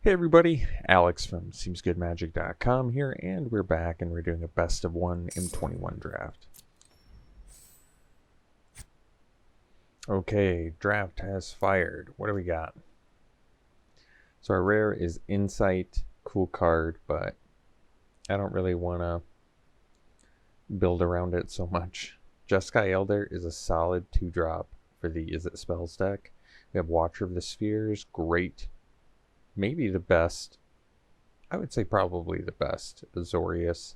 Hey everybody, Alex from SeemsGoodMagic.com here, and we're back and we're doing a best of one M21 draft. Okay, draft has fired. What do we got? So our rare is Insight, cool card, but I don't really want to build around it so much. Jeskai Elder is a solid 2-drop for the Is It Spells deck. We have Watcher of the Spheres, great. Maybe the best. I would say probably the best Azorius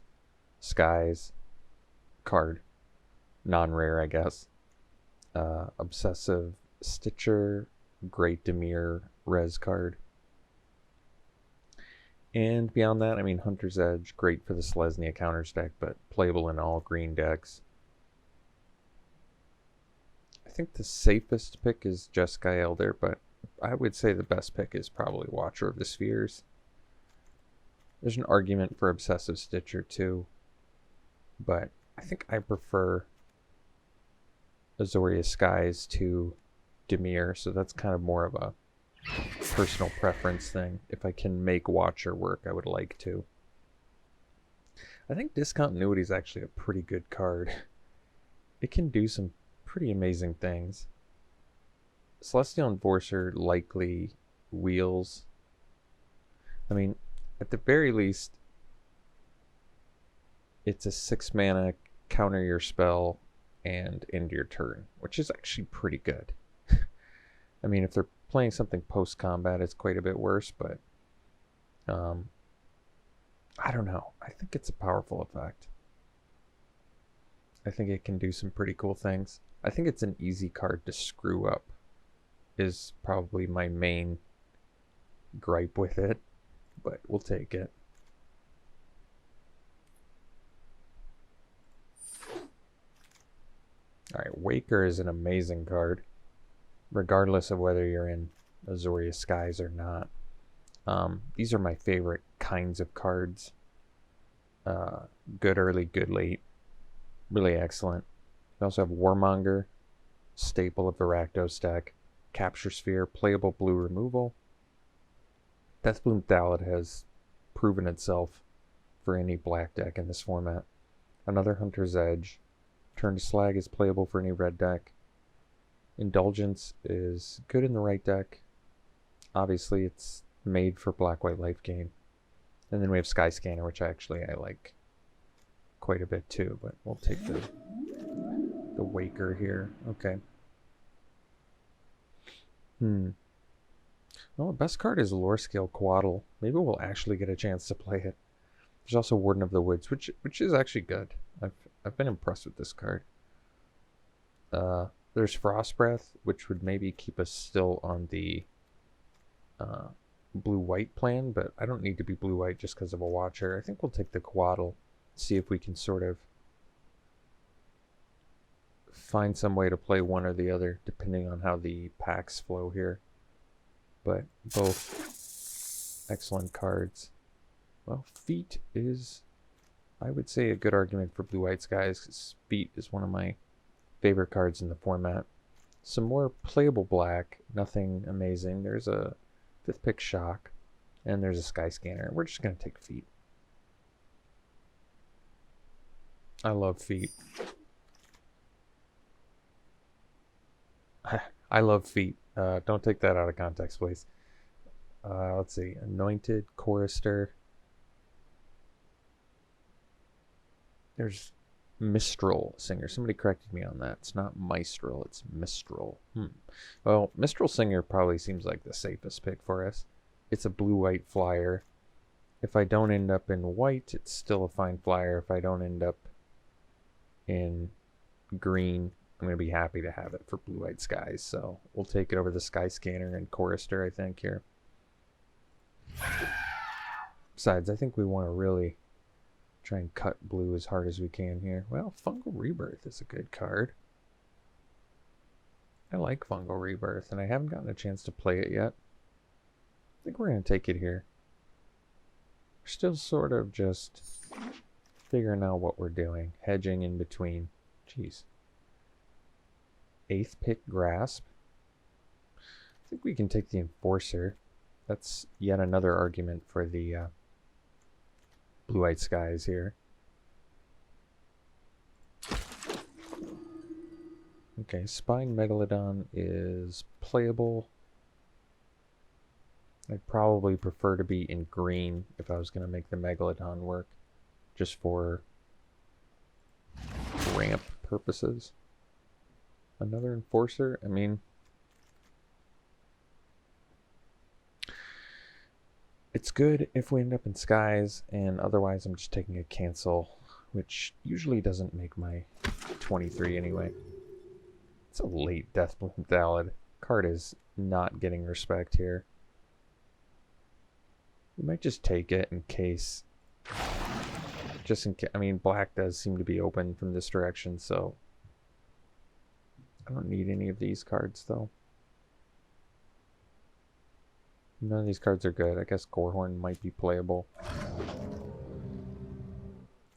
Skies card. Non-rare, I guess. Obsessive Stitcher, great Demir res card. And beyond that, I mean, Hunter's Edge, great for the Selesnya counters deck, but playable in all green decks. I think the safest pick is Jeskai Elder, but I would say the best pick is probably Watcher of the Spheres. There's an argument for Obsessive Stitcher too, but I think I prefer Azorius Skies to Demir, so that's kind of more of a personal preference thing. If I can make Watcher work, I would like to. I think Discontinuity is actually a pretty good card. It can do some pretty amazing things. Celestial Enforcer likely wheels. I mean, at the very least, it's a 6 mana, counter your spell, and end your turn, which is actually pretty good. I mean, if they're playing something post-combat, it's quite a bit worse, but I don't know. I think it's a powerful effect. I think it can do some pretty cool things. I think it's an easy card to screw up, is probably my main gripe with it, but we'll take it. Alright, Waker is an amazing card, regardless of whether you're in Azorius Skies or not. These are my favorite kinds of cards. Good early, good late. Really excellent. We also have Warmonger, staple of the Rakdos deck. Capture Sphere, playable blue removal. Deathbloom Thallid has proven itself for any black deck in this format. Another Hunter's Edge. Turn to Slag is playable for any red deck. Indulgence is good in the right deck. Obviously, it's made for black-white life gain. And then we have Sky Scanner, which I like quite a bit too, but we'll take the Waker here. Okay. Well, the best card is Lore Scale Quaddle. Maybe we'll actually get a chance to play it. There's also Warden of the Woods, which is actually good. I've been impressed with this card. There's Frost Breath, which would maybe keep us still on the blue-white plan, but I don't need to be blue-white just because of a Watcher. I think we'll take the Quaddle, see if we can sort of find some way to play one or the other, depending on how the packs flow here. But both excellent cards. Well, Feet is, I would say, a good argument for Blue-White Skies, because Feet is one of my favorite cards in the format. Some more playable black, nothing amazing. There's a 5th pick Shock, and there's a Sky Scanner. We're just going to take Feet. I love Feet. I love Feet. Don't take that out of context, please. Let's see. Anointed, Chorister. There's Mistral Singer. Somebody corrected me on that. It's not Mistral, it's Mistral. Well, Mistral Singer probably seems like the safest pick for us. It's a blue-white flyer. If I don't end up in white, it's still a fine flyer. If I don't end up in green, I'm going to be happy to have it for Blue-White Skies, so we'll take it over the Sky Scanner and Chorister, I think, here. Besides, I think we want to really try and cut blue as hard as we can here. Well, Fungal Rebirth is a good card. I like Fungal Rebirth, and I haven't gotten a chance to play it yet. I think we're going to take it here. We're still sort of just figuring out what we're doing, hedging in between. Jeez. 8th pick Grasp. I think we can take the Enforcer. That's yet another argument for the blue-white skies here. Okay, Spine Megalodon is playable. I'd probably prefer to be in green if I was going to make the Megalodon work, just for ramp purposes. Another Enforcer, I mean, it's good if we end up in skies, and otherwise I'm just taking a cancel, which usually doesn't make my 23 anyway. It's a late Deathbloom Thallid. Card is not getting respect here. We might just take it in case. Just in case. I mean, black does seem to be open from this direction, so I don't need any of these cards, though. None of these cards are good. I guess Gorehorn might be playable.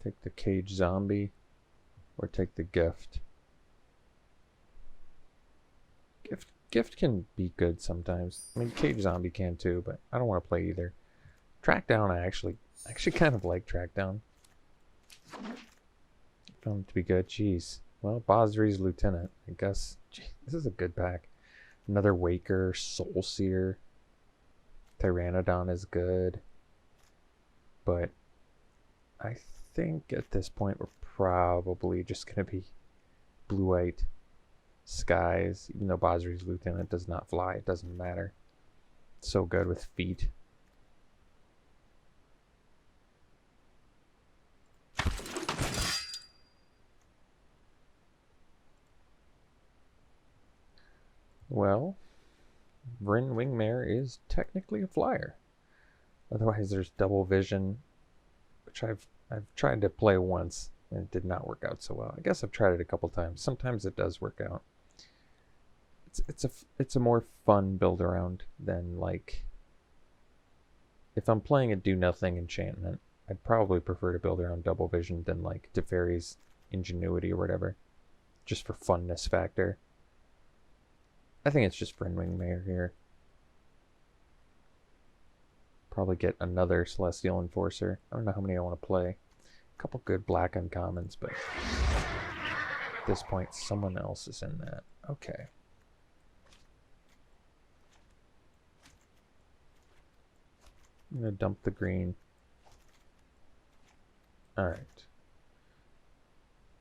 Take the Cage Zombie, or take the Gift. Gift can be good sometimes. I mean, Cage Zombie can too, but I don't want to play either. Track Down, I actually kind of like Track Down. Found it to be good. Jeez. Well, Bosri's Lieutenant. I guess. Gee, this is a good pack. Another Waker, Soul Seer. Pteranodon is good. But I think at this point we're probably just going to be blue-white skies. Even though Bosri's Lieutenant does not fly, it doesn't matter. It's so good with feet. Well, Vryn Wingmare is technically a flyer. Otherwise, there's Double Vision, which I've tried to play once and it did not work out so well. I guess I've tried it a couple times. Sometimes it does work out. It's a more fun build around than, like, if I'm playing a do nothing enchantment, I'd probably prefer to build around Double Vision than like Teferi's Ingenuity or whatever, just for funness factor. I think it's just Vryn Wingmare here. Probably get another Celestial Enforcer. I don't know how many I want to play. A couple good black uncommons, but at this point, someone else is in that. Okay. I'm going to dump the green. Alright.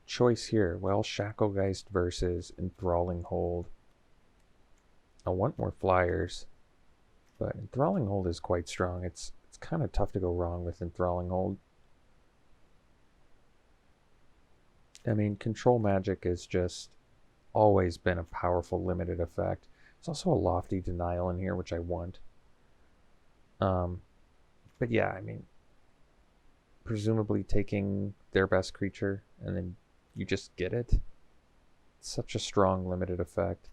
Choice here. Well, Shacklegeist versus Enthralling Hold. I want more flyers, but Enthralling Hold is quite strong. It's kind of tough to go wrong with Enthralling Hold. I mean, Control Magic has just always been a powerful limited effect. There's also a Lofty Denial in here, which I want. But yeah, I mean, presumably taking their best creature and then you just get it. It's such a strong limited effect.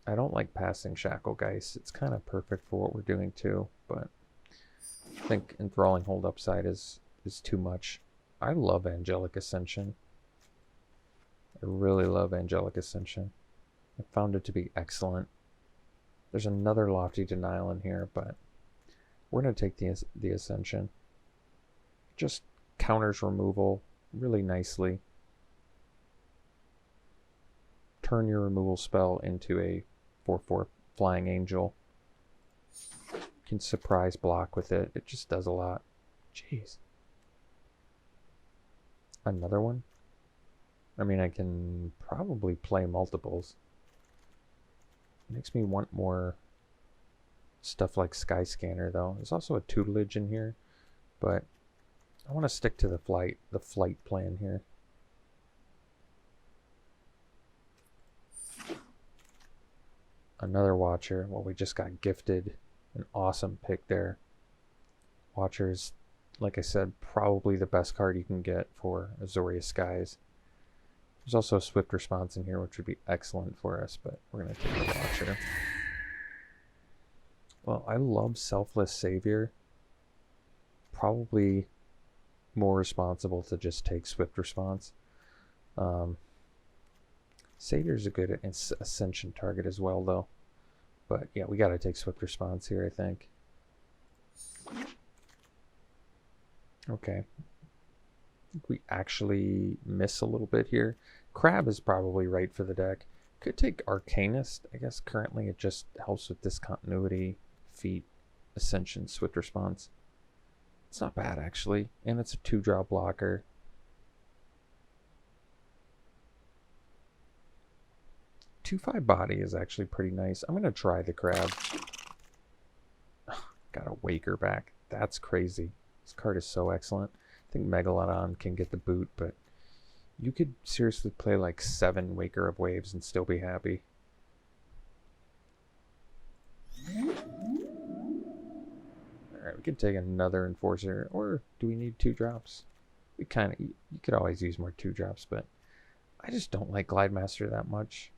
I don't like passing Shacklegeist. It's kind of perfect for what we're doing too, but I think Enthralling Hold upside is too much. I love Angelic Ascension. I really love Angelic Ascension. I found it to be excellent. There's another Lofty Denial in here, but we're going to take the Ascension. It just counters removal really nicely. Turn your removal spell into a 4/4 Flying Angel. You can surprise block with it. It just does a lot. Jeez. Another one? I mean, I can probably play multiples. It makes me want more stuff like Skyscanner, though. There's also a tutelage in here, but I want to stick to the flight plan here. Another Watcher. Well, we just got gifted an awesome pick there. Watcher's, like I said, probably the best card you can get for Azorius Skies. There's also a Swift Response in here, which would be excellent for us, but we're going to take the Watcher. Well, I love Selfless Savior. Probably more responsible to just take Swift Response. Savior's a good Ascension target as well, though. But yeah, we got to take Swift Response here, I think. Okay. I think we actually miss a little bit here. Crab is probably right for the deck. Could take Arcanist. I guess currently it just helps with discontinuity, feat, Ascension, Swift Response. It's not bad, actually. And it's a 2-drop blocker. Two-five body is actually pretty nice. I'm going to try the crab. Got a Waker back. That's crazy. This card is so excellent. I think Megalodon can get the boot, but you could seriously play like 7 Waker of Waves and still be happy. Alright, we could take another Enforcer, or do we need 2 drops? We kind of, you could always use more 2 drops, but I just don't like Glide Master that much.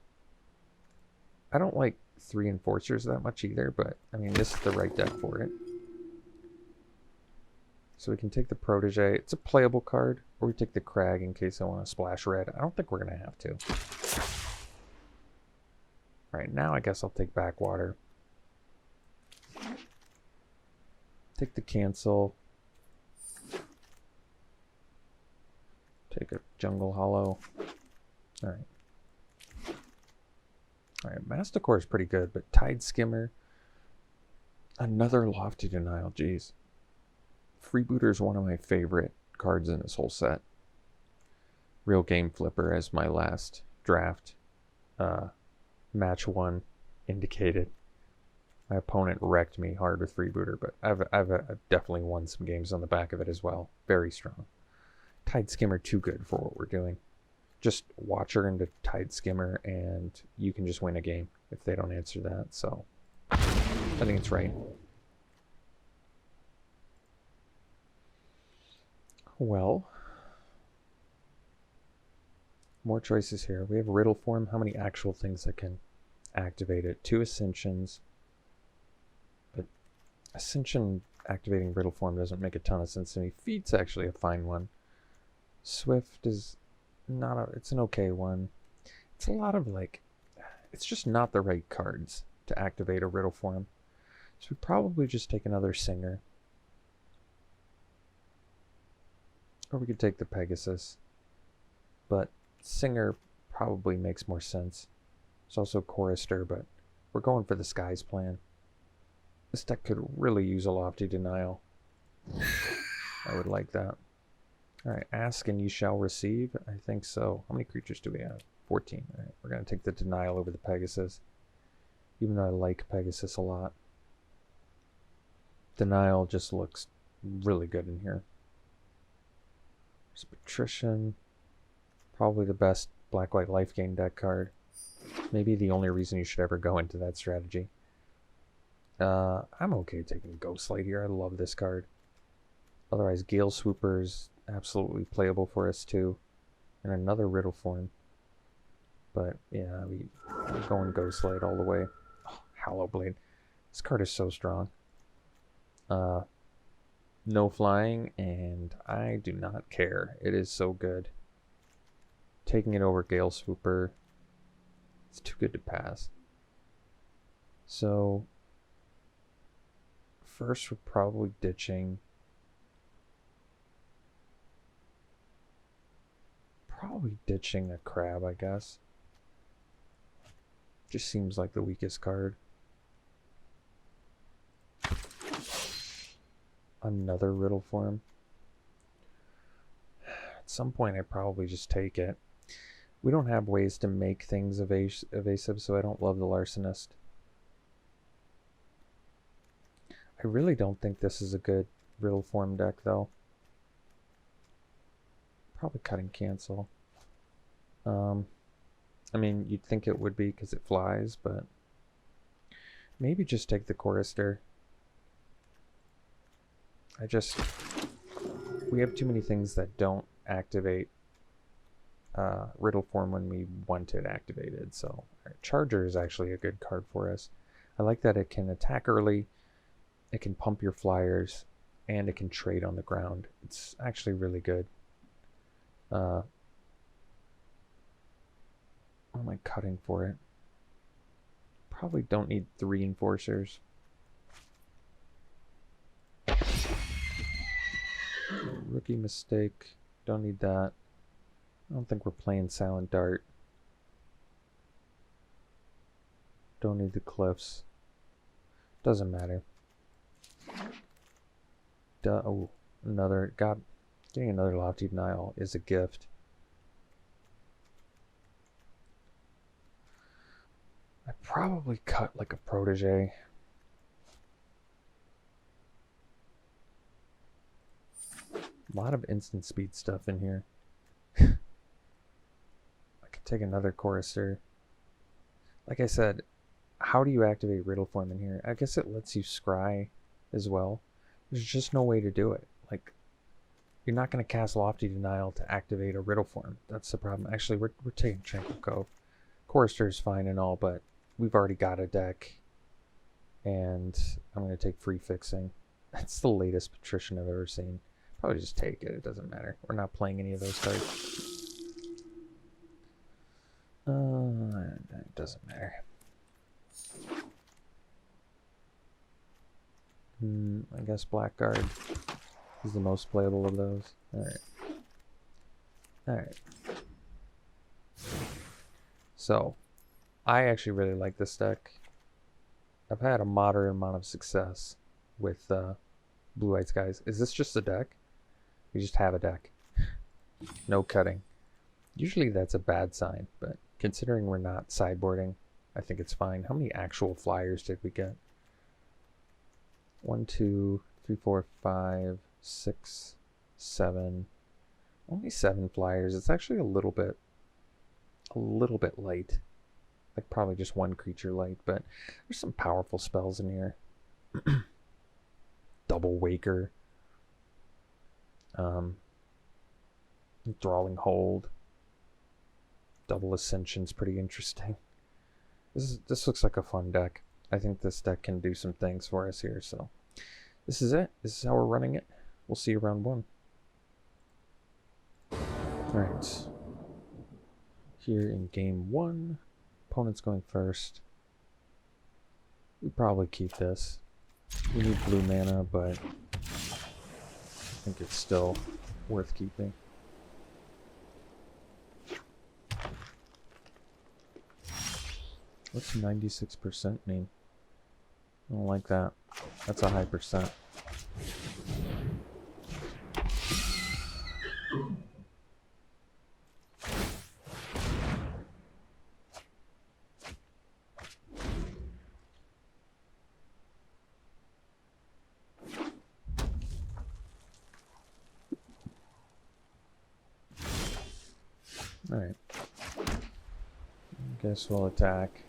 I don't like 3 Enforcers that much either, but I mean, this is the right deck for it. So we can take the Protege. It's a playable card, or we take the Crag in case I want to splash red. I don't think we're going to have to. Alright, now I guess I'll take Backwater. Take the Cancel. Take a Jungle Hollow. Alright. Alright, Masticore is pretty good, but Tide Skimmer. Another Lofty Denial, jeez. Freebooter is one of my favorite cards in this whole set. Real Game Flipper as my last draft. Match 1 indicated. My opponent wrecked me hard with Freebooter, but I've definitely won some games on the back of it as well. Very strong. Tide Skimmer too good for what we're doing. Just watch her into Tide Skimmer and you can just win a game if they don't answer that. So I think it's right. Well, more choices here. We have Riddle Form. How many actual things that can activate it? 2 Ascensions. But Ascension activating Riddle Form doesn't make a ton of sense to me. Feat's actually a fine one. Swift is not a, it's an okay one. It's a lot of like, it's just not the right cards to activate a Riddle Form. So we probably just take another Singer. Or we could take the Pegasus. But Singer probably makes more sense. It's also Chorister, but we're going for the Skies plan. This deck could really use a Lofty Denial. I would like that. Alright, ask and you shall receive. I think so. How many creatures do we have? 14. Alright, we're going to take the Denial over the Pegasus. Even though I like Pegasus a lot. Denial just looks really good in here. There's Patrician. Probably the best black-white life gain deck card. Maybe the only reason you should ever go into that strategy. I'm okay taking Ghostlight here. I love this card. Otherwise, Gale Swooper's absolutely playable for us too. And another Riddle Form. But yeah, I'm going Ghostlight all the way. Oh, Hallowblade. This card is so strong. No flying, and I do not care. It is so good. Taking it over Gale Swooper. It's too good to pass. So first we're probably ditching. Probably ditching a Crab, I guess. Just seems like the weakest card. Another Riddle Form. At some point I probably just take it. We don't have ways to make things evasive, so I don't love the Larcenist. I really don't think this is a good Riddle Form deck, though. Probably cutting Cancel. I mean, you'd think it would be because it flies, but maybe just take the Chorister. We have too many things that don't activate Riddle Form when we want it activated. So Charger is actually a good card for us. I like that it can attack early, it can pump your flyers, and it can trade on the ground. It's actually really good. What am I cutting for it? Probably don't need 3 enforcers. Rookie mistake. Don't need that. I don't think we're playing Silent Dart. Don't need the cliffs. Doesn't matter. Oh, another. God, getting another Lofty Denial is a gift. I probably cut like a protege. A lot of instant speed stuff in here. I could take another chorister. Like I said, how do you activate Riddle Form in here? I guess it lets you scry as well. There's just no way to do it. Like, you're not going to cast Lofty Denial to activate a Riddle Form. That's the problem. Actually, we're taking Tranquil Cove. Chorister is fine and all, but we've already got a deck. And I'm going to take Free Fixing. That's the latest Patrician I've ever seen. Probably just take it. It doesn't matter. We're not playing any of those cards. It doesn't matter. I guess Blackguard is the most playable of those. Alright. Alright. So, I actually really like this deck. I've had a moderate amount of success with Blue-White Skies. Is this just a deck? We just have a deck. No cutting. Usually that's a bad sign, but considering we're not sideboarding, I think it's fine. How many actual flyers did we get? 1, 2, 3, 4, 5, 6, 7. Only 7 flyers. It's actually a little bit light. Like probably just 1 creature light, but there's some powerful spells in here. Double Waker. Enthralling Hold. Double Ascension's pretty interesting. This looks like a fun deck. I think this deck can do some things for us here, so this is it. This is how we're running it. We'll see you round 1. Alright. Here in game 1, opponent's going first. We probably keep this. We need blue mana, but I think it's still worth keeping. What's 96% mean? I don't like that. That's a high percent. Alright. Guess we'll attack.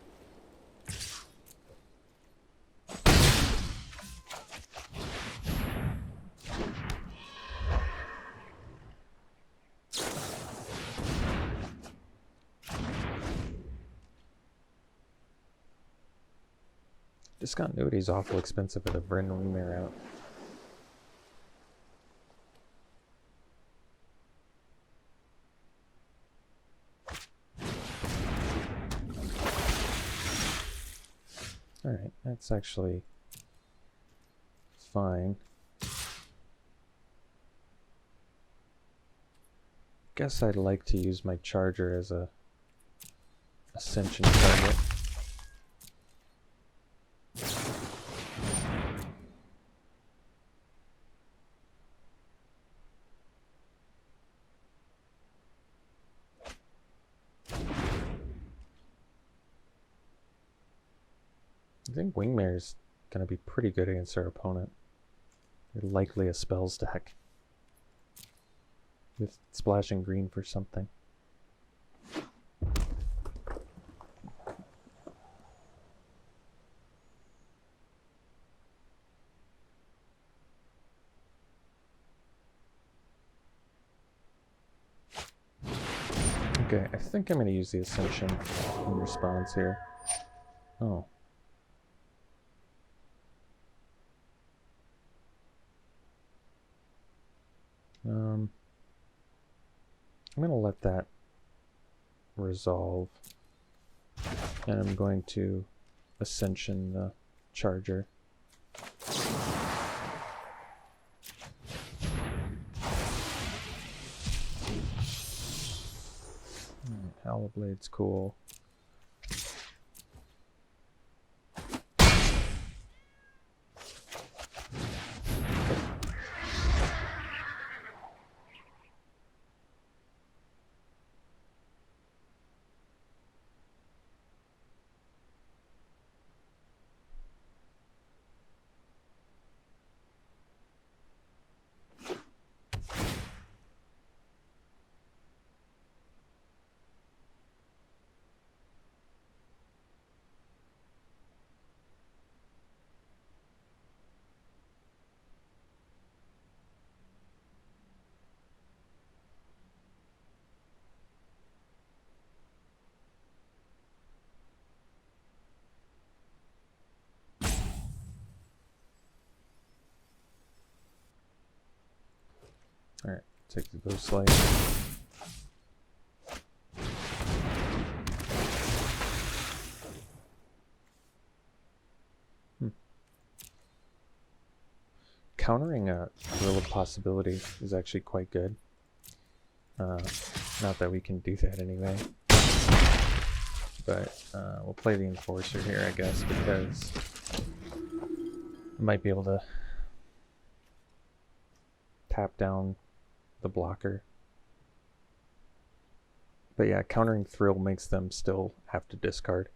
Discontinuity is awful expensive with a Vryn Remare out. Alright, that's actually fine. Guess I'd like to use my charger as a ascension target. I think Wingmare's going to be pretty good against our opponent. They're likely a spells deck with splashing green for something. Okay, I think I'm going to use the Ascension in response here. Oh. I'm going to let that resolve, and I'm going to Ascension the charger. Howlblade's cool. Alright, take the Ghost Light. Countering a Thrill of Possibility is actually quite good. Not that we can do that anyway. But we'll play the Enforcer here, I guess, because I might be able to tap down the blocker. But yeah, countering Thrill makes them still have to discard.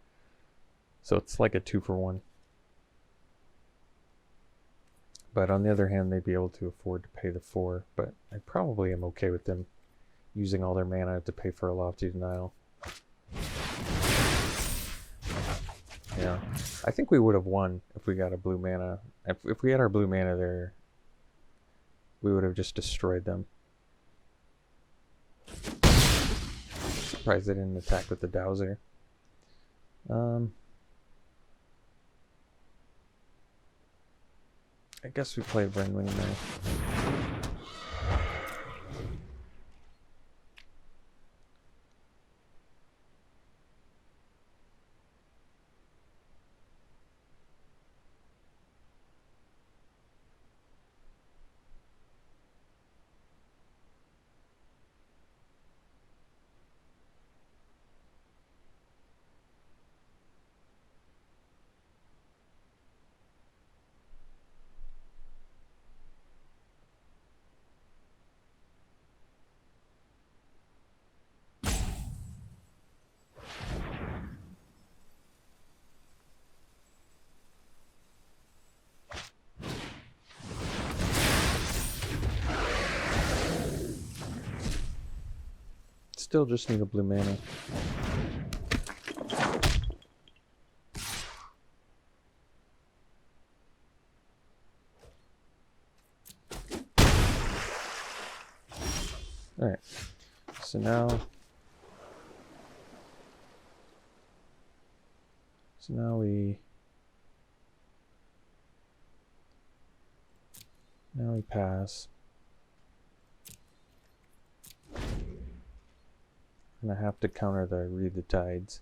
So it's like a 2-for-1. But on the other hand, they'd be able to afford to pay the 4, but I probably am okay with them using all their mana to pay for a Lofty Denial. Yeah, I think we would have won if we got a blue mana. If we had our blue mana there, we would have just destroyed them. Surprised they didn't attack with the Dowser. I guess we play Brandwing there. Still just need a blue mana. Alright, so now we pass. And I have to counter the Read the Tides.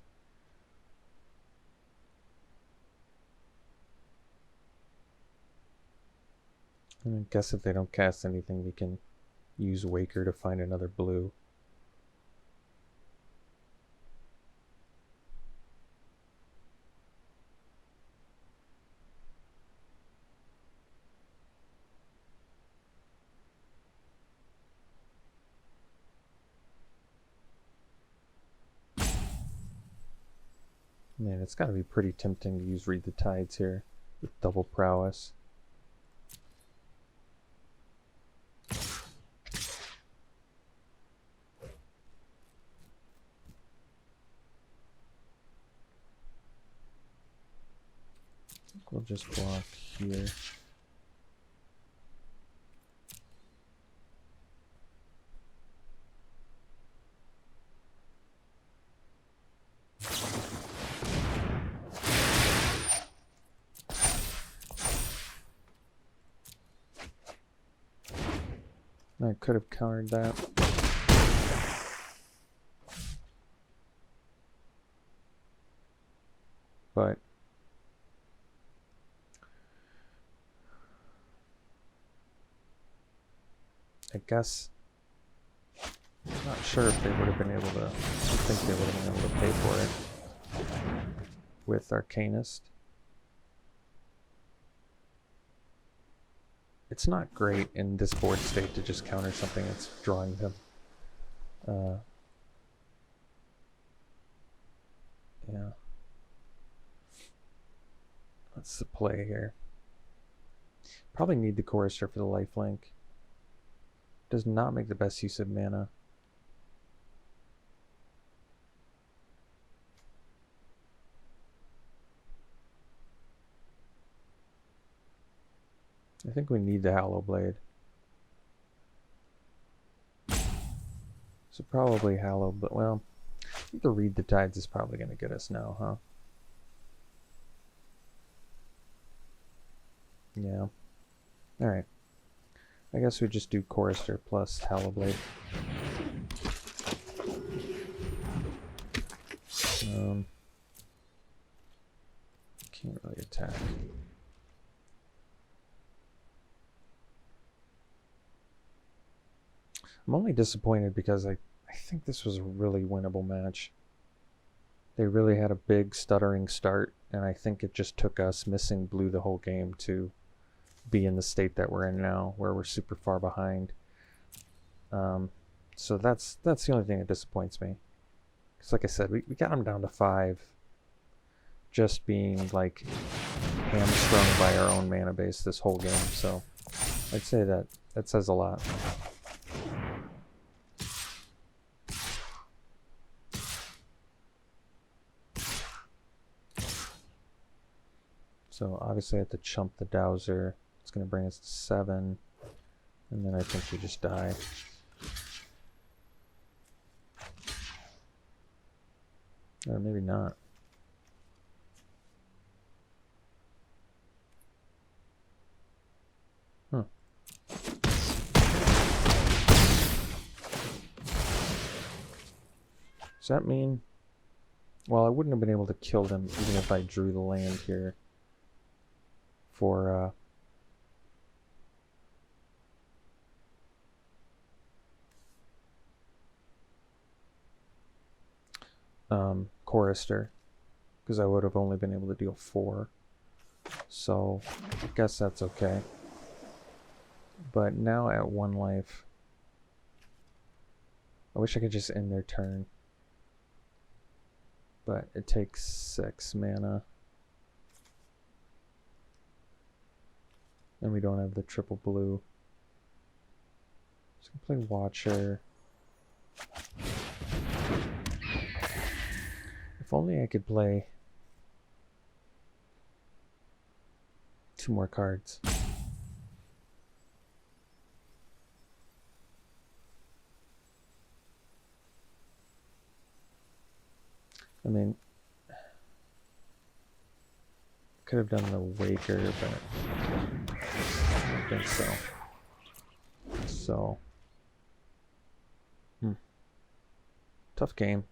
And I guess if they don't cast anything, we can use Waker to find another blue. Man, it's got to be pretty tempting to use Read the Tides here with double prowess. We'll just block here. I could have countered that. But guess. I'm not sure if they would have been able to. I think they would have been able to pay for it with Arcanist. It's not great in this board state to just counter something that's drawing them. Yeah. What's the play here? Probably need the Chorister for the lifelink. Does not make the best use of mana. I think we need the Hallow Blade. So probably Hallow, but well, I think the Read the Tides is probably going to get us now, huh? Yeah. Alright. I guess we just do Chorister plus Hallow Blade. Can't really attack. I'm only disappointed because I think this was a really winnable match. They really had a big stuttering start, and I think it just took us missing blue the whole game to be in the state that we're in now, where we're super far behind. So that's the only thing that disappoints me. Because like I said, we got them down to 5, just being like hamstrung by our own mana base this whole game. So I'd say that says a lot. So obviously I have to chump the Dowser. It's going to bring us to 7. And then I think we just die. Or maybe not. Huh. Does that mean... Well, I wouldn't have been able to kill them even if I drew the land here. For Chorister, because I would have only been able to deal 4, so I guess that's okay. But now at 1 life, I wish I could just end their turn, but it takes 6 mana. And we don't have the triple blue. So I can play Watcher. If only I could play 2 more cards. I mean, could have done the Waker, but I don't think so. So, tough game.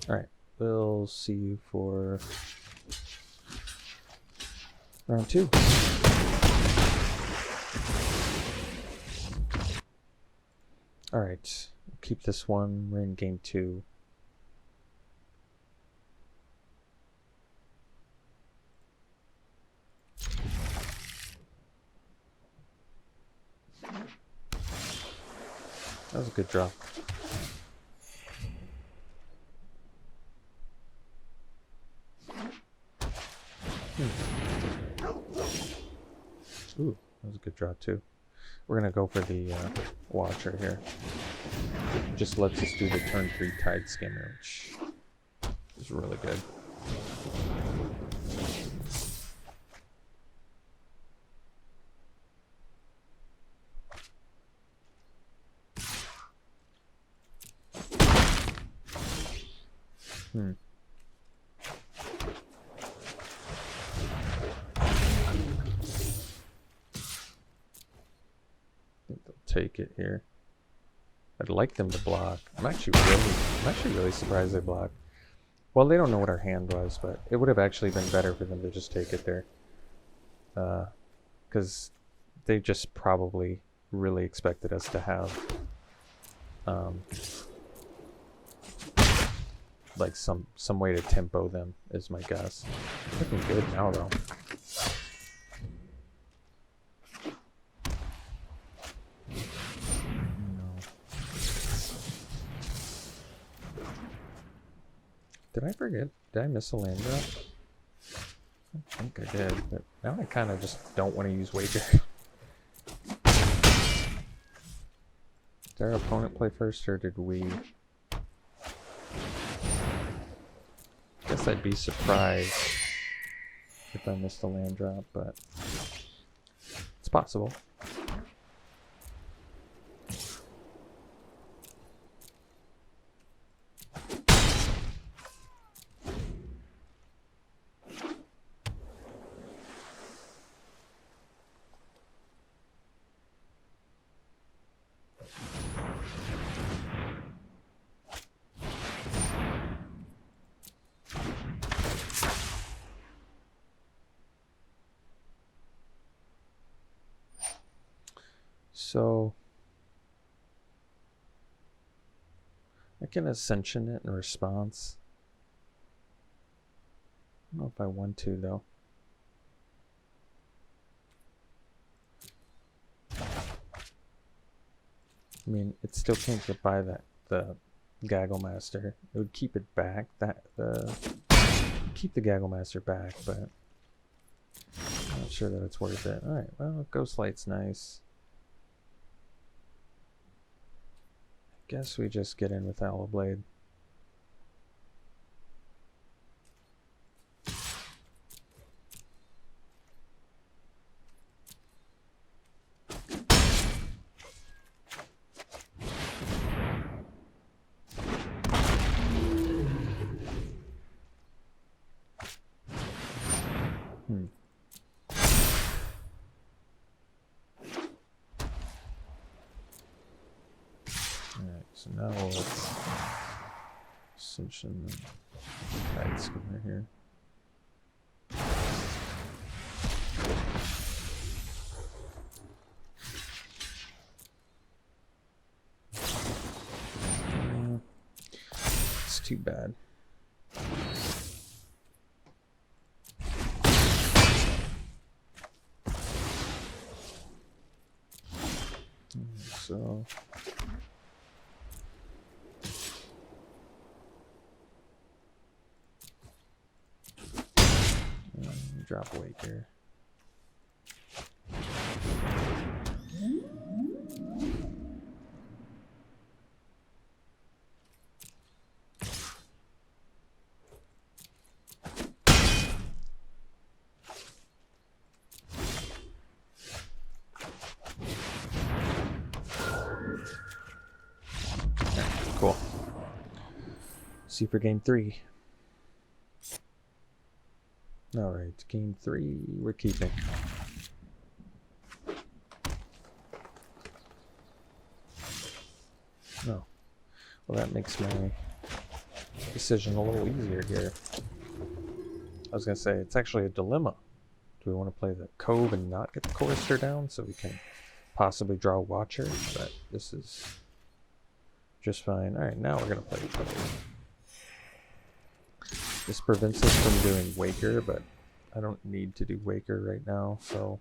Alright, we'll see you for round 2. Alright, keep this one. We're in game 2. That was a good draw. Ooh, that was a good draw too. We're gonna go for the Watcher here. Just lets us do the turn 3 Tide Skimmer, which is really good. Hmm. I think they'll take it here. I'd like them to block. I'm actually really surprised they blocked. Well, they don't know what our hand was, but it would have actually been better for them to just take it there. Because they just probably really expected us to have like some way to tempo them, is my guess. Looking good now, though. Did I forget? Did I miss a land drop? I think I did, but now I kind of just don't want to use Wager. Did our opponent play first, or did we? Guess I'd be surprised if I missed a land drop, but it's possible. So I can Ascension it in response. I don't know if I want to, though. I mean, it still can't get by the Gaggle Master. It would keep it back. Keep the Gaggle Master back, but I'm not sure that it's worth it. All right, well, Ghost Light's nice. Guess we just get in with Aloe Blade. So now let's Ascension the Tide Skimmer here. It's too bad. So drop Waker. Cool. See you for game 3. All right, game 3, we're keeping. No. Well, that makes my decision a little easier here. I was going to say, it's actually a dilemma. Do we want to play the Cove and not get the Chorister down so we can possibly draw Watcher? But this is just fine. All right, now we're going to play the Cove. This prevents us from doing Waker, but I don't need to do Waker right now, so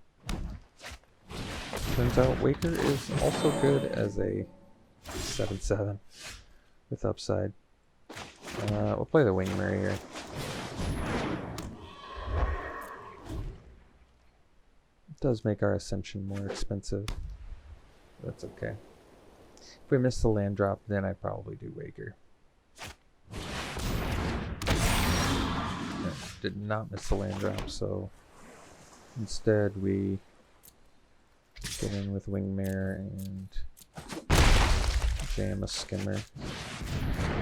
turns out Waker is also good as a 7/7 with upside. We'll play the Wingmare here. It does make our Ascension more expensive. That's okay. If we miss the land drop, then I probably do Waker. Did not miss the land drop, so instead we get in with Wingmare and jam a Skimmer.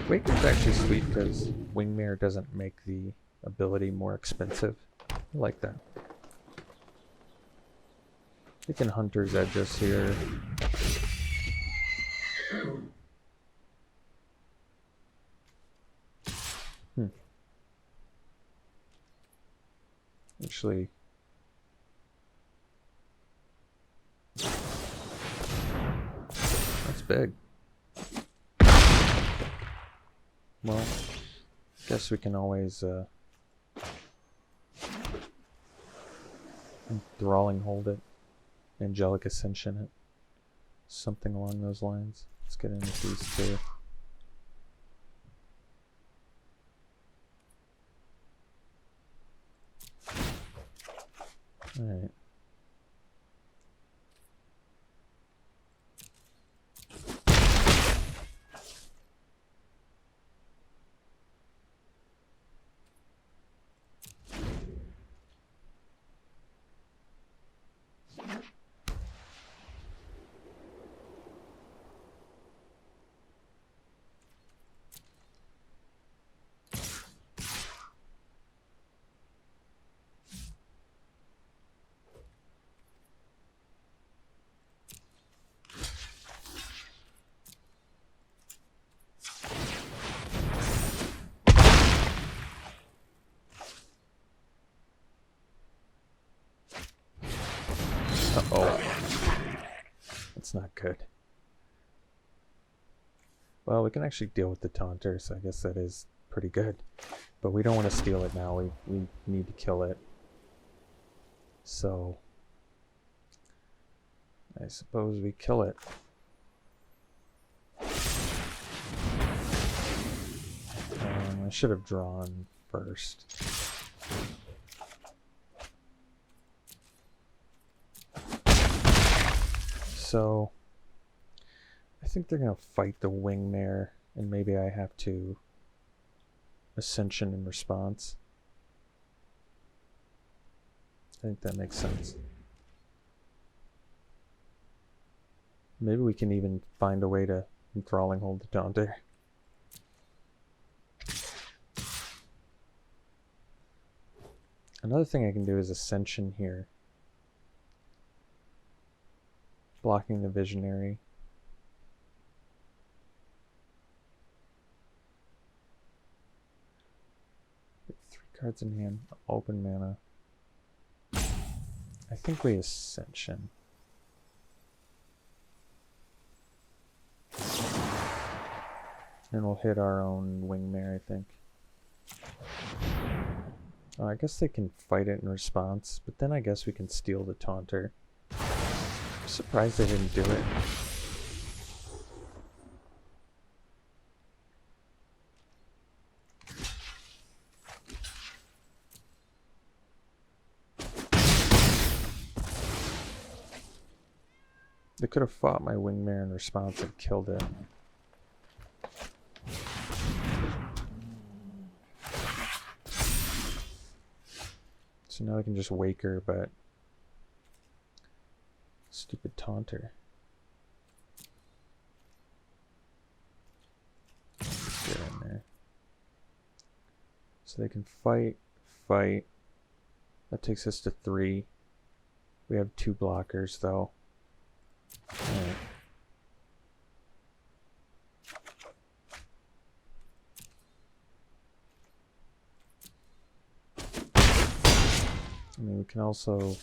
Waker's actually sweet because Wingmare doesn't make the ability more expensive. I like that. We can Hunter's Edge us here. Actually, that's big. Well, guess we can always Enthralling Hold it, Angelic Ascension it, something along those lines. Let's get into these two. Alright. Uh-oh. That's not good. Well, we can actually deal with the Taunter, so I guess that is pretty good. But we don't want to steal it now. We need to kill it. So I suppose we kill it. I should have drawn first. So I think they're going to fight the Wingmare, and maybe I have to Ascension in response. I think that makes sense. Maybe we can even find a way to Enthralling Hold the Taunter. Another thing I can do is Ascension here. Blocking the Visionary. Three cards in hand, open mana. I think we Ascension. And we'll hit our own Wingmare, I think. Oh, I guess they can fight it in response, but then I guess we can steal the Taunter. I'm surprised they didn't do it. They could have fought my Wingmare in response and killed it. So now I can just wake her, but stupid Taunter. Let's get in there. So they can fight. That takes us to 3. We have 2 blockers though. Alright. I mean, we can also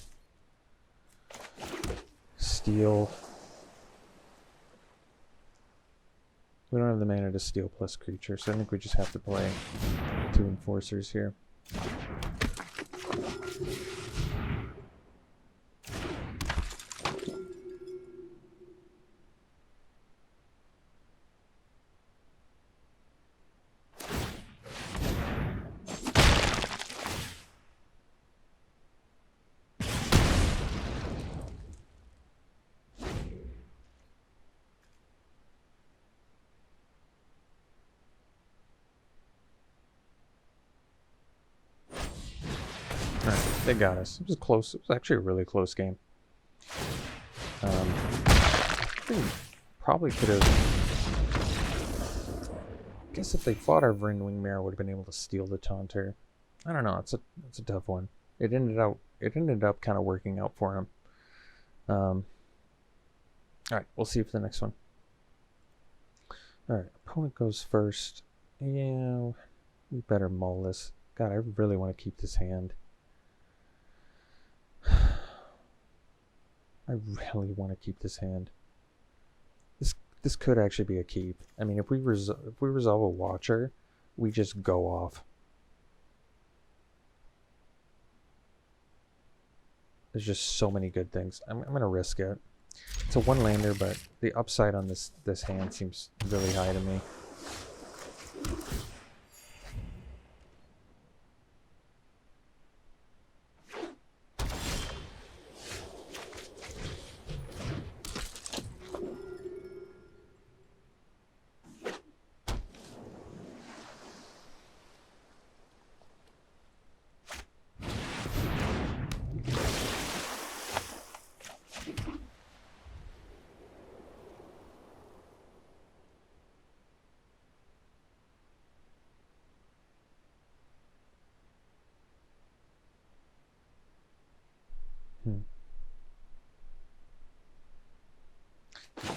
steal. We don't have the mana to steal plus creature, so I think we just have to play 2 enforcers here. They got us. It was close. It was actually a really close game. I think we probably could have guess if they fought our Vrindwing Mare, I would have been able to steal the Taunter. I don't know. It's a tough one. It ended up kind of working out for him. All right, we'll see for the next one. All right, opponent goes first. Yeah, we better mull this. God, I really want to keep this hand. I really want to keep this hand. This could actually be a keep. I mean, if we resolve a Watcher, we just go off. There's just so many good things. I'm gonna risk it. It's a one-lander, but the upside on this hand seems really high to me.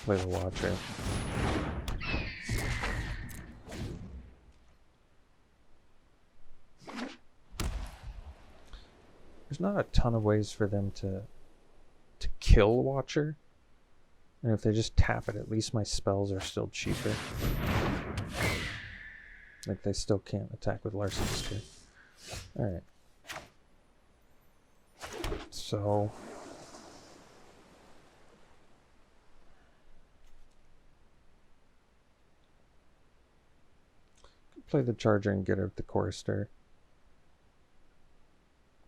Play the Watcher. There's not a ton of ways for them to kill Watcher. And if they just tap it, at least my spells are still cheaper. Like, they still can't attack with Larcen's Spear. Alright. So... play the Charger and get out the Chorister.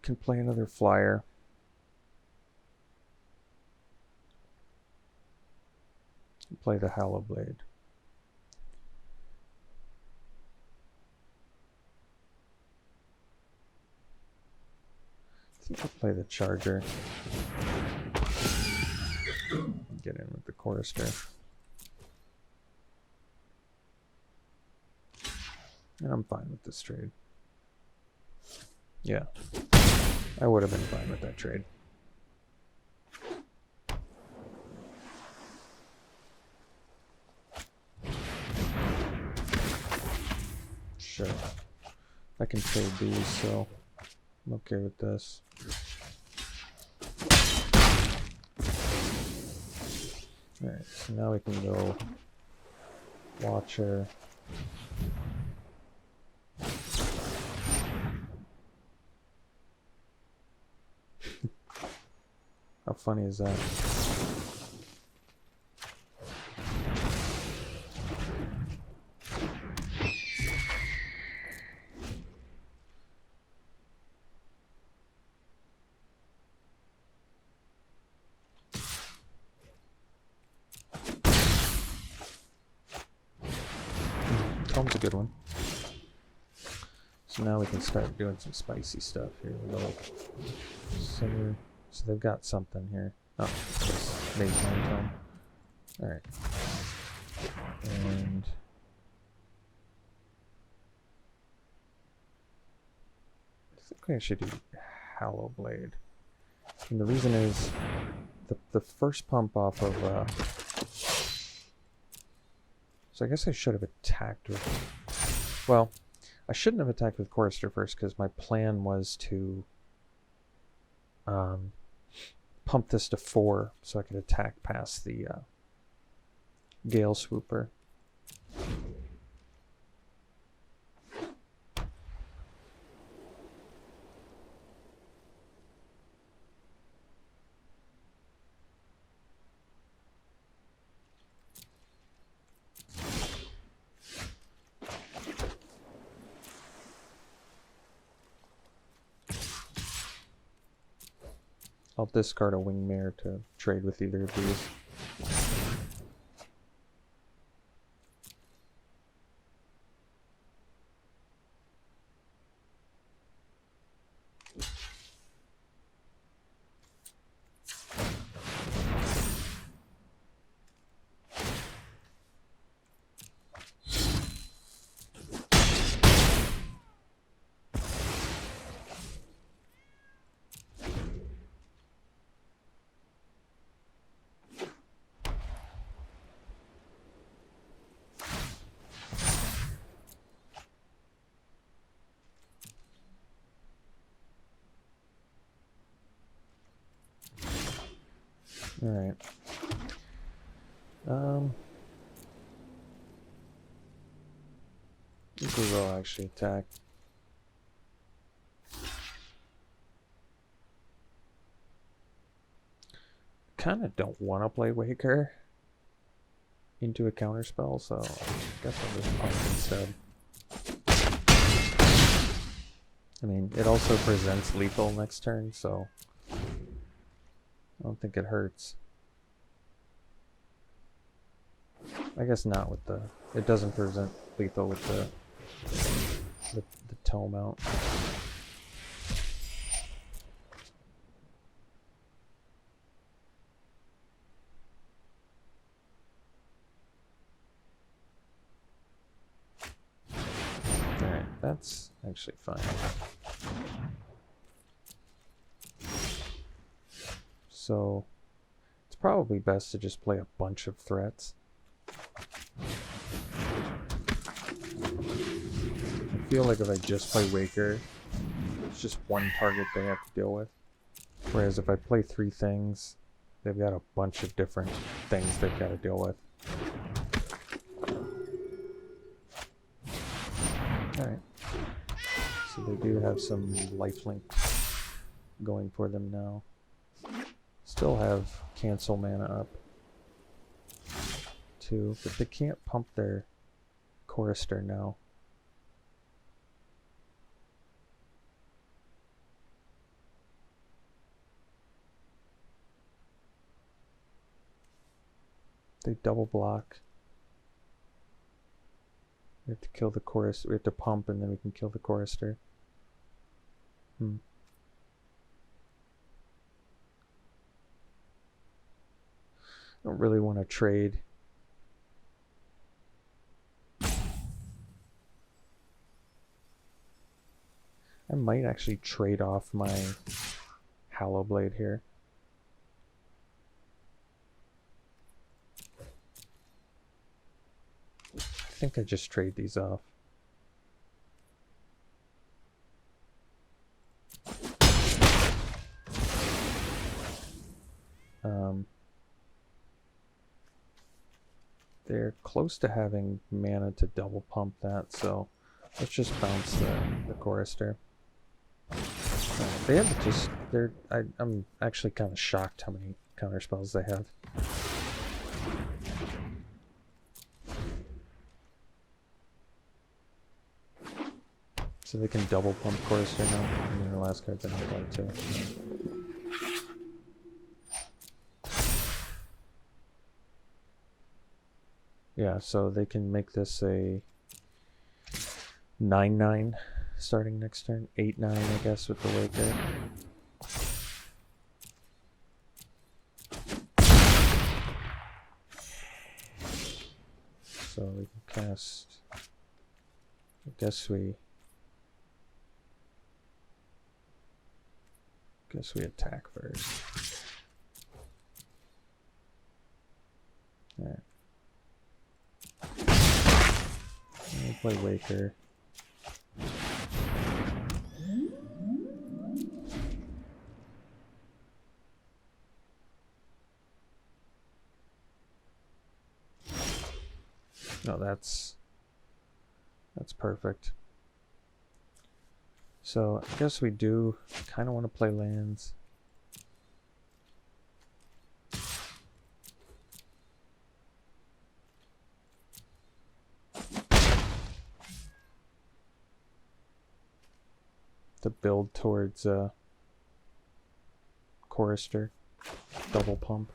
Can play another Flyer. Play the Hallowblade. I think I'll play the Charger. Get in with the Chorister. And I'm fine with this trade. Yeah. I would have been fine with that trade. Sure. I can trade these, so I'm okay with this. Alright, so now we can go Watcher. How funny is that? Tome's a good one. So now we can start doing some spicy stuff here. We'll go center. So they've got something here. Oh, Mage Hand Tome. Alright. And I think I should do Hallowblade. And the reason is the first pump off of so I guess I should have attacked with, well, I shouldn't have attacked with Chorister first because my plan was to pump this to 4 so I could attack past the Gale Swooper. I'll discard a Wingmare to trade with either of these. Alright. I think we will actually attack. Kinda don't want to play Waker into a counterspell, so I guess I'll just pump instead. I mean, it also presents lethal next turn, so I don't think it hurts. I guess not with the... It doesn't present lethal with the tome out. Alright, that's actually fine. So, it's probably best to just play a bunch of threats. I feel like if I just play Waker, it's just one target they have to deal with. Whereas if I play 3 things, they've got a bunch of different things they've got to deal with. Alright. So they do have some lifelink going for them now. Still have cancel mana up too, but they can't pump their Chorister now. They double block. We have to kill the Chorister. We have to pump and then we can kill the Chorister. I don't really want to trade. I might actually trade off my Hallowblade here. I think I just trade these off. They're close to having mana to double pump that, so let's just bounce the Chorister. They have just... I'm actually kind of shocked how many counterspells they have. So they can double pump Chorister now. I mean, the last card's an outlight too. Yeah, so they can make this a 9/9 starting next turn. 8/9, I guess, with the Waker. So we can cast... I guess we attack first. Alright. Let me play Waker. No, that's perfect. So I guess we do kind of want to play lands. To build towards Chorister, double pump.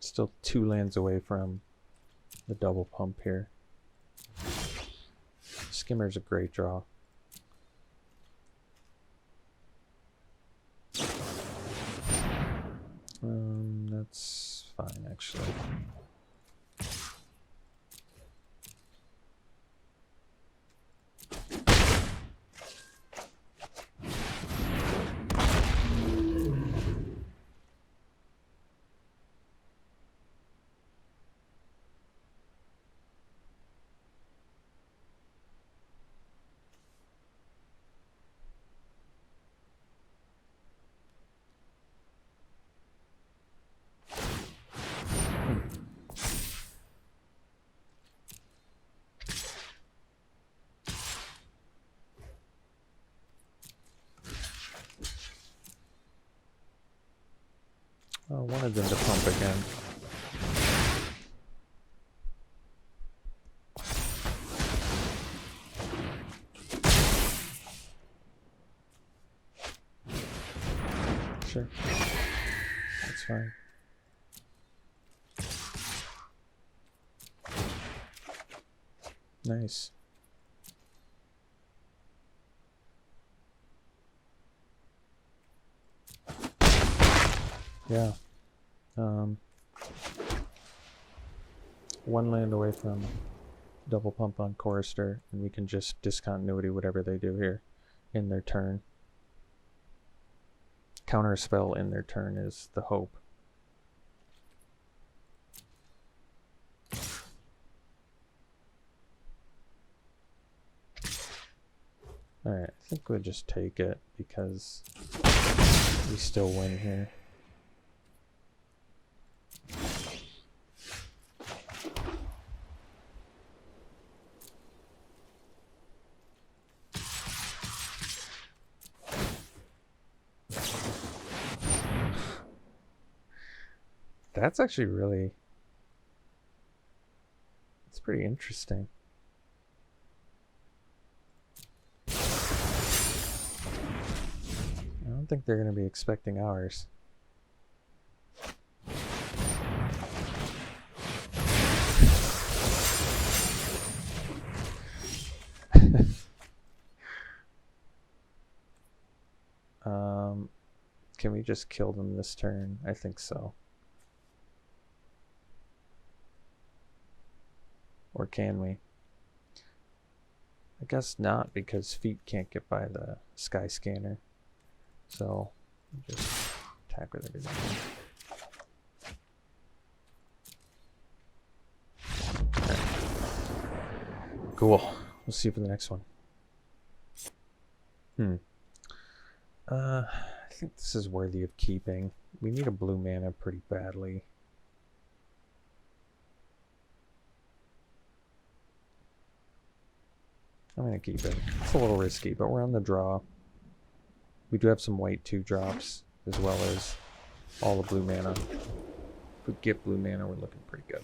Still 2 lands away from the double pump here. Skimmer's a great draw. That's fine actually. wanted them to pump again. Sure. That's fine. Nice. Yeah. One land away from double pump on Chorister, and we can just discontinuity whatever they do here in their turn. Counter a spell in their turn is the hope. Alright, I think we'll just take it because we still win here. That's actually really... it's pretty interesting. I don't think they're going to be expecting ours. Can we just kill them this turn? I think so. Or can we? I guess not, because feet can't get by the sky scanner. So just attack with everything. Okay. Cool. We'll see you for the next one. I think this is worthy of keeping. We need a blue mana pretty badly. I'm going to keep it. It's a little risky, but we're on the draw. We do have some white 2-drops, as well as all the blue mana. If we get blue mana, we're looking pretty good.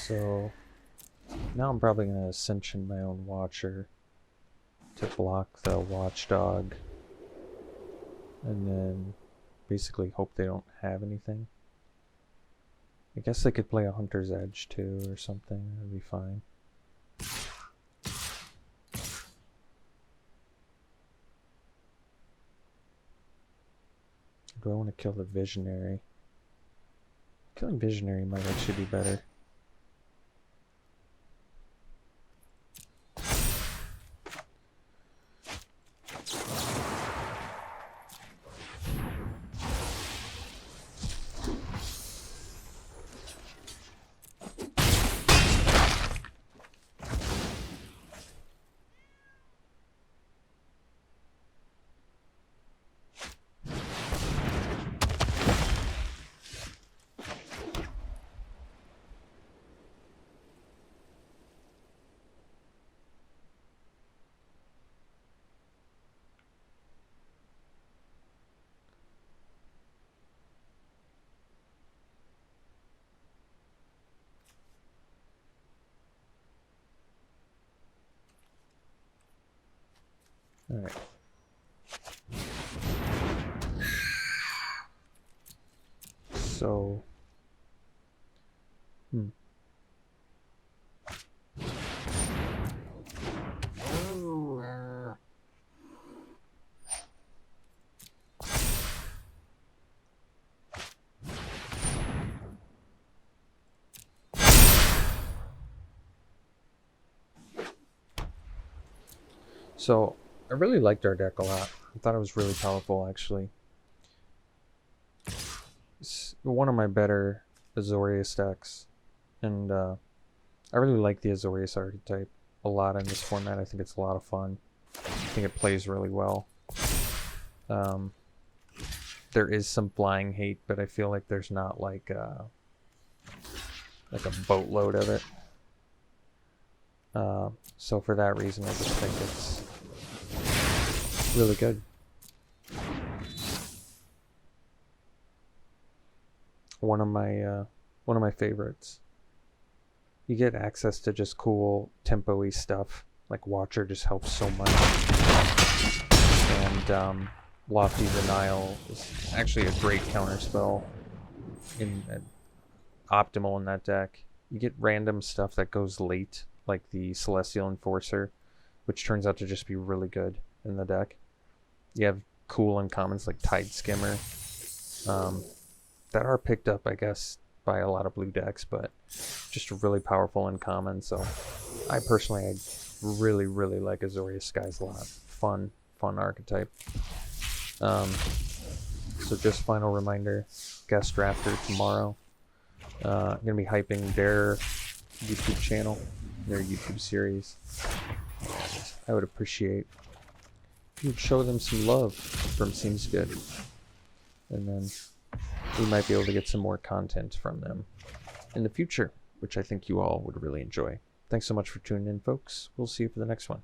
So now I'm probably going to Ascension my own Watcher to block the Watchdog, and then basically hope they don't have anything. I guess they could play a Hunter's Edge too or something, that'd be fine. Do I want to kill the Visionary? Killing Visionary might actually be better. Alright. So... So, I really liked our deck a lot. I thought it was really powerful, actually. It's one of my better Azorius decks. And I really like the Azorius archetype a lot in this format. I think it's a lot of fun. I think it plays really well. There is some flying hate, but I feel like there's not like a boatload of it. So for that reason, I just think it's really good. One of my favorites. You get access to just cool tempo-y stuff. Like Watcher just helps so much. And Lofty Denial is actually a great counterspell optimal in that deck. You get random stuff that goes late, like the Celestial Enforcer, which turns out to just be really good in the deck. You have cool uncommons like Tide Skimmer that are picked up, I guess, by a lot of blue decks, but just really powerful uncommon. So I really like Azorius Skies a lot. Fun archetype. So just final reminder, guest drafter tomorrow. I'm going to be hyping their YouTube channel, their YouTube series. I would appreciate if you'd show them some love from Seems Good. And then we might be able to get some more content from them in the future, which I think you all would really enjoy. Thanks so much for tuning in, folks. We'll see you for the next one.